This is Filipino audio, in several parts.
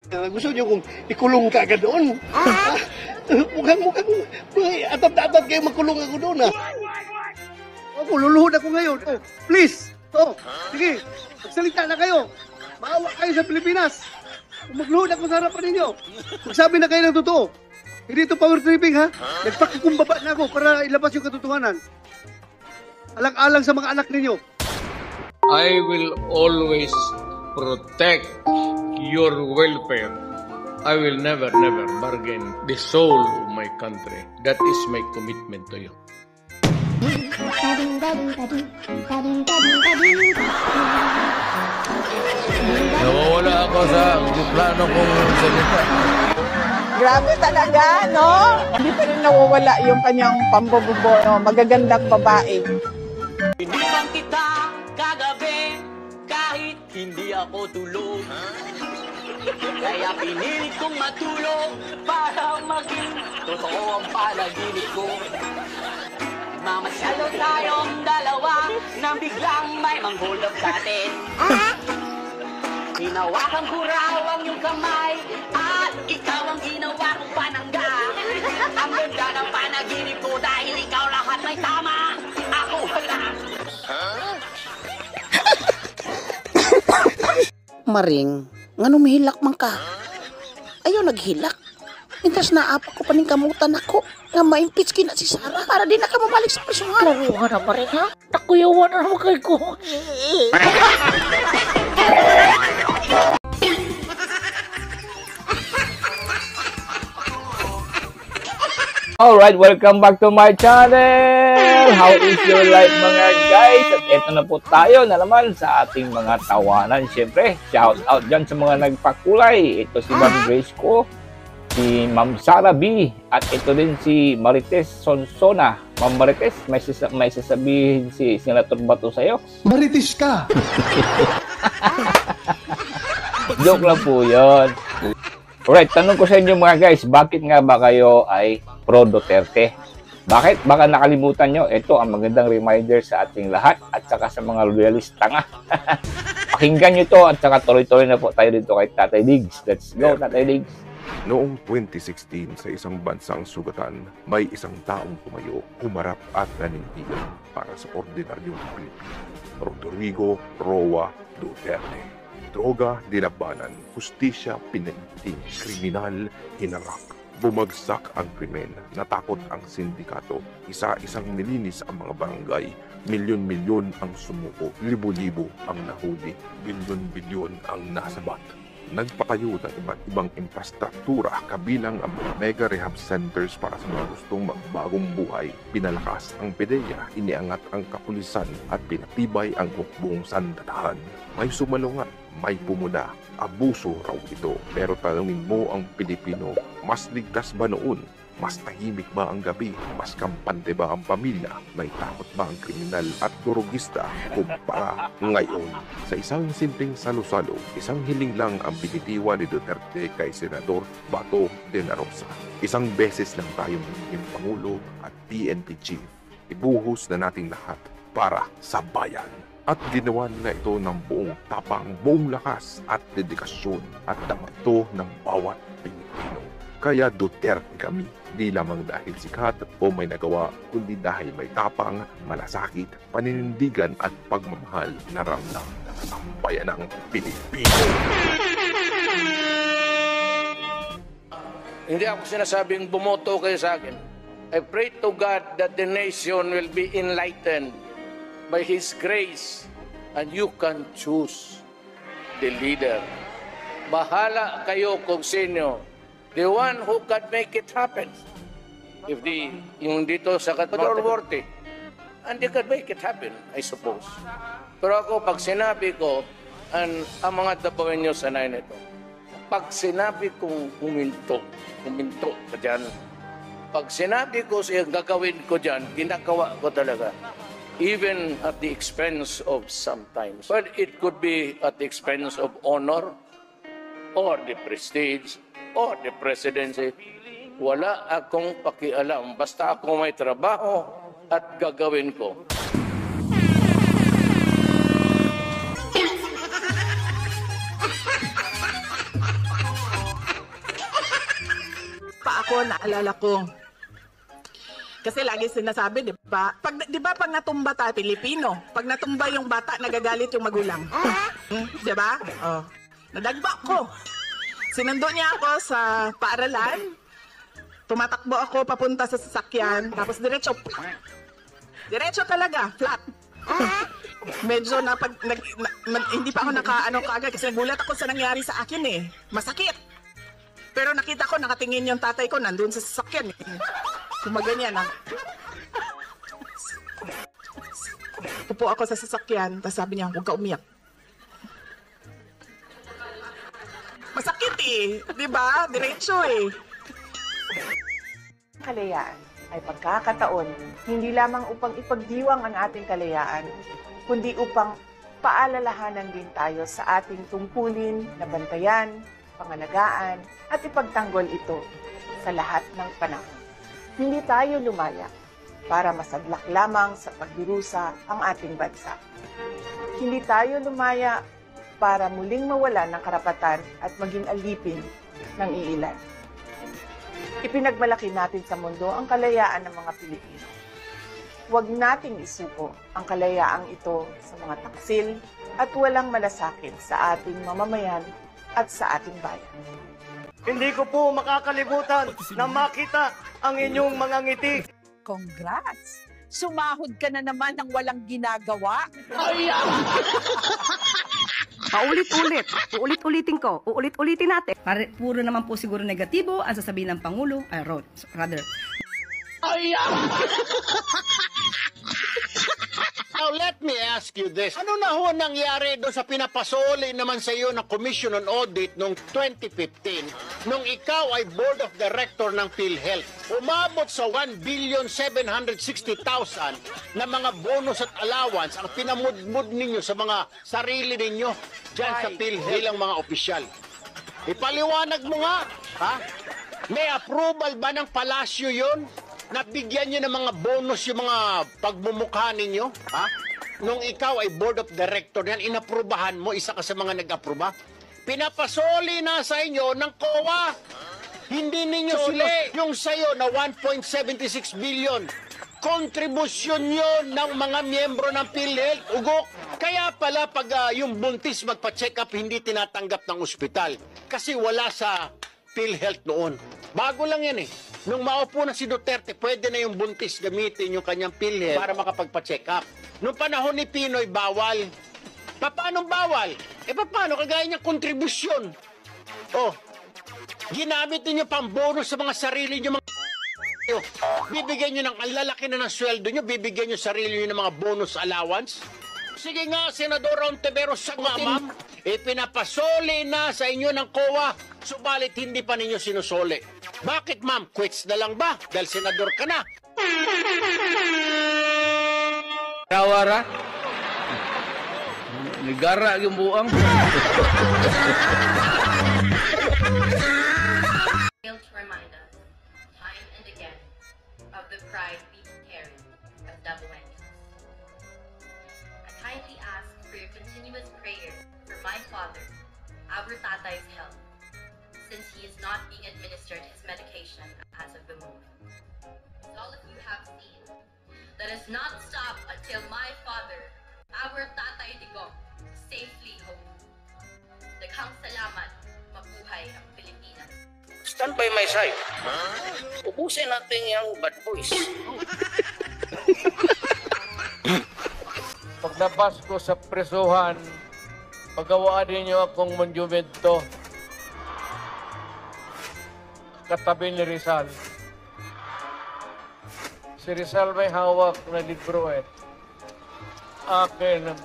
Gusto niyo kung ikulong ka agad doon? Mukhang atap na atap kayo makulong ako doon, ha? Ako, luluhod ako ngayon. Oh, please! Oh, sige, magsalita na kayo. Maawa kayo sa Pilipinas. Magluhod ako sa harapan ninyo. Magsabi na kayo ng totoo. Hindi ito power tripping, ha? Nagpakukumbaba na ako para ilabas yung katotohanan. Alang-alang sa mga anak ninyo. I will always protect your welfare. I will never bargain the soul of my country. That is my commitment to you. Nawawala ako sa plano kong salita. Grabe talaga, no? Hindi pa rin nawawala yung kanyang pambububo, no? Magagandang babae. Hindi man kita kagabi kahit hindi ako tulog. Kaya pinilit kong matulog para maging totoo ang panaginip ko. Mamasyalo tayong dalawa nang biglang may mang-hold up sa atin. Hinawakan ko raw ang iyong kamay at ikaw ang ginawa kong panangga. Ang ganda ng panaginip ko dahil ikaw lahat may tama. Ako wala. Maring, nga numihilak man ka. Ayaw naghilak. Mintas naapa ko paning kamutan ako. Nga ma-impeach kina si Sarah para di na ka mabalik sa personal. Laruhan na Maring ha? Takuyawan na naman kay ko. Alright, welcome back to my channel! How is your life mga guys? At eto na po tayo na naman sa ating mga tawanan. Siyempre, shout out dyan sa mga nagpakulay. Ito si Ma'am Grace ko, si Ma'am Sarah B, at ito din si Marites Sonsona. Ma'am Marites, may sasabihin si Senator Bato sa'yo? Maritis ka! Joke lang po yun. Alright, tanong ko sa inyo mga guys, bakit nga ba kayo ay pro Duterte? Bakit? Baka nakalimutan nyo, ito ang magandang reminder sa ating lahat at saka sa mga loyalista nga. Pakinggan nyo to at saka tuloy-tuloy na po tayo dito kay Tatay Diggs. Let's go, Tatay Diggs. Noong 2016, sa isang bansang sugatan, may isang taong tumayo, humarap at nanindigan para sa ordinaryong Pilipino. Rodrigo Roa Duterte. Droga, dinabanan, hustisya, pinainting, kriminal, hinarap. Bumagsak ang krimen, natakot ang sindikato, isa-isang nilinis ang mga barangay, milyon-milyon ang sumuko, libo-libo ang nahuli, bilyon-bilyon ang nasabat. Nagpatayo ng iba't ibang infrastruktura kabilang ang mga mega rehab centers para sa mga gustong magbagong buhay. Pinalakas ang PDEA, iniangat ang kapulisan at pinatibay ang hukbong sandatahan. May sumalungat, may pumuna, abuso raw ito. Pero tanungin mo ang Pilipino, mas ligtas ba noon? Mas tahimik ba ang gabi? Mas kampante ba ang pamilya? May takot ba ang kriminal at durugista kumpara ngayon? Sa isang simpleng salo-salo, isang hiling lang ang binitiwan ni Duterte kay Senador Bato de la Rosa. Isang beses lang tayong magiging Pangulo at PNP Chief. Ibuhos na nating lahat para sa bayan. At ginawa nila ito ng buong tapang, buong lakas at dedikasyon at dapat ito ng bawat Pilipino. Kaya Duterte kami, di lamang dahil sikat o may nagawa, kundi dahil may tapang, malasakit, paninindigan at pagmamahal na ramdam ng sambayanang Pilipino. Hindi ako sinasabing bumoto kayo sa akin. I pray to God that the nation will be enlightened by His grace and you can choose the leader. Bahala kayo kung sino. The one who can make it happen. If yung dito sa Norte, and they can make it happen, I suppose. Pero ako, pag sinabi ko, ang mga dabawin nyo sanay nito, pag sinabi kong huminto ka dyan. Pag sinabi ko siya gagawin ko dyan, ginagawa ko talaga. Even at the expense of sometimes. But it could be at the expense of honor, or the prestige, or the presidency. Wala akong pakialam. Basta ako may trabaho at gagawin ko. ako, naalala ko. Kasi lagi sinasabi, di ba? Di ba pag natumba tayo, Pilipino, pag natumba yung bata, nagagalit yung magulang. Di ba? Oh. Nadagba ko. Sinundo niya ako sa paaralan. Tumatakbo ako papunta sa sasakyan. Tapos diretso. Diretso talaga, flat. Medyo hindi pa ako kaagad kasi nagulat ako sa nangyari sa akin eh. Masakit. Pero nakita ko, nakatingin yung tatay ko, nandun sa sasakyan eh. Kumaganyan ah. Upo ako sa sasakyan, tapos sabi niya, huwag ka umiyak. Masakit eh, di ba? Diretso eh. Kalayaan ay pagkakataon hindi lamang upang ipagdiwang ang ating kalayaan, kundi upang paalalahanan din tayo sa ating tungkulin na bantayan, pangalagaan at ipagtanggol ito sa lahat ng panahon. Hindi tayo lumaya para masadlak lamang sa pagdurusa ang ating bansa. Hindi tayo lumaya para muling mawala ng karapatan at maging alipin ng iilan. Ipinagmalaki natin sa mundo ang kalayaan ng mga Pilipino. Huwag nating isuko ang kalayaang ito sa mga taksil at walang malasakit sa ating mamamayan at sa ating bayan. Hindi ko po makakalimutan na makita ang inyong mga ngiti. Congrats! Sumahod ka na naman ng walang ginagawa. Paulit-ulit. Uulit-ulitin ko. Uulit-ulitin natin. Puro naman po siguro negatibo ang sasabihin ng Pangulo, Now, let me ask you this. Ano na ho nangyari doon sa pinapasoli naman sa iyo ng Commission on Audit noong 2015 nung ikaw ay Board of Director ng PhilHealth? Umabot sa 1,760,000 na mga bonus at allowance ang pinamudmud ninyo sa mga sarili ninyo dyan sa PhilHealth bilang mga opisyal. Ipaliwanag mo nga, ha? May approval ba ng palasyo yon? Nabigyan nyo ng mga bonus yung mga pagmumukha ninyo, ha? Nung ikaw ay board of director yan, inaprubahan mo, isa ka sa mga nag-aproba. Pinapasoli na sa inyo ng COA. Hindi ninyo sila yung sayo na 1.76 billion. Kontribusyon yun ng mga miyembro ng PhilHealth, ugok. Kaya pala pag yung buntis magpa-check up, hindi tinatanggap ng ospital. Kasi wala sa PhilHealth noon. Bago lang yan eh. Nung maupo na si Duterte, pwede na yung buntis gamitin yung kanyang PhilHealth para makapagpa-check up. Nung panahon ni Pinoy, bawal. Paano bawal? Paano? Kagaya niyang kontribusyon. Oh, ginamit niyo pang bonus sa mga sarili niyo mga bibigyan niyo ng lalaki na ng sweldo niyo, bibigyan niyo sarili niyo ng mga bonus allowance. Sige nga, Senador Ontiveros, sa ma'am, pinapasoli na sa inyo ng COA, subalit hindi pa ninyo sinusoli. Bakit, ma'am? Quits na lang ba? Dahil senador ka na. Tawara. Negara yung buang. Failed to remind us, time and again, of the pride we carry as Dabuenos. I kindly ask for your continuous prayers for my father, our Tatay's health, since he is not being administered his medication as of the move. As all of you have seen, let us not stop until my father, our Tatay Digong, safely home. Daghang salamat, mabuhay ang Pilipinas. Stand by my side. Ubusin natin yung bad boys. Paglabas ko sa presuhan, pagawaan ninyo akong monumento katabi ni Rizal. Si Rizal may hawak na libro eh. Akin ang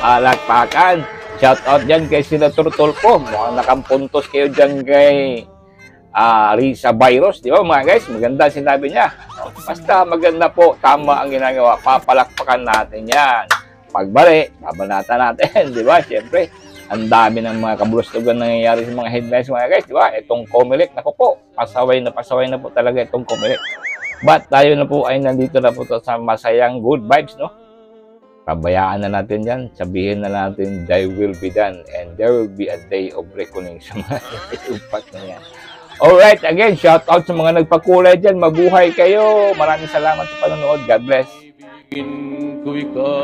Palakpakan. Shout out dyan kay Senator Tulfo. Mukhang nakampuntos kayo dyan kay Risa Virus. Di ba mga guys? Maganda sinabi niya. Basta maganda po. Tama ang ginagawa. Papalakpakan natin yan. Pagbalik, babanatan natin. Di ba? Siyempre, ang dami ng mga kabulustugan nangyayari sa mga headlines mga guys. Di ba? Itong Comelec. Naku po. Pasaway na po talaga itong Comelec. But tayo na po ay nandito na po sa masayang good vibes, no? Pabayaan na natin yan. Sabihin na natin, thy will be done. And there will be a day of reckoning sa mga upat na yan. Alright, again, shout out sa mga nagpakulay dyan. Mabuhay kayo. Maraming salamat sa panonood. God bless. Ko ikaw.